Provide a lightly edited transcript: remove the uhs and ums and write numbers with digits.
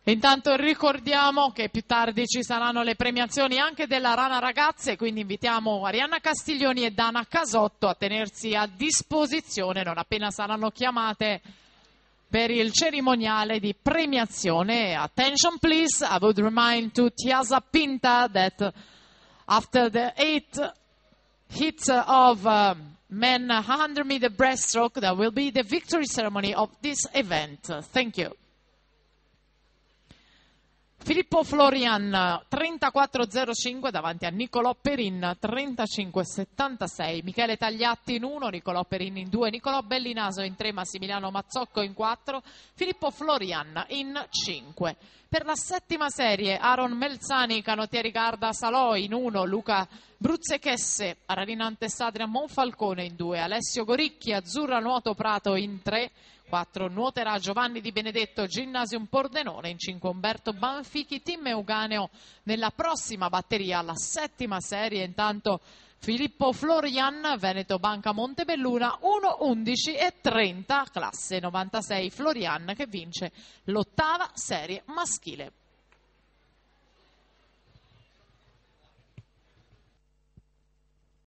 Intanto ricordiamo che più tardi ci saranno le premiazioni anche della Rana Ragazze, quindi invitiamo Arianna Castiglioni e Dana Casotto a tenersi a disposizione non appena saranno chiamate per il cerimoniale di premiazione. Attention please, I would remind to Tiasa Pinta that after the 8th hit of men 100 meter breaststroke, there will be the victory ceremony of this event. Thank you. Filippo Florian 34.05 davanti a Nicolò Perin 35.76, Michele Tagliatti in 1, Nicolò Perin in 2, Nicolò Bellinaso in 3, Massimiliano Mazzocco in 4, Filippo Florian in 5. Per la settima serie Aaron Melzani, canottieri Garda Salò in 1, Luca Bruzzechesse, Aranina Antessadria Monfalcone in 2, Alessio Goricchi, Azzurra Nuoto Prato in 3, 4 nuoterà Giovanni Di Benedetto, Ginnasium Pordenone in 5, Umberto Banfichi, Team Euganeo nella prossima batteria, la settima serie. Intanto Filippo Florian, Veneto Banca Montebelluna 1.11.30, classe 96 Florian che vince l'ottava serie maschile.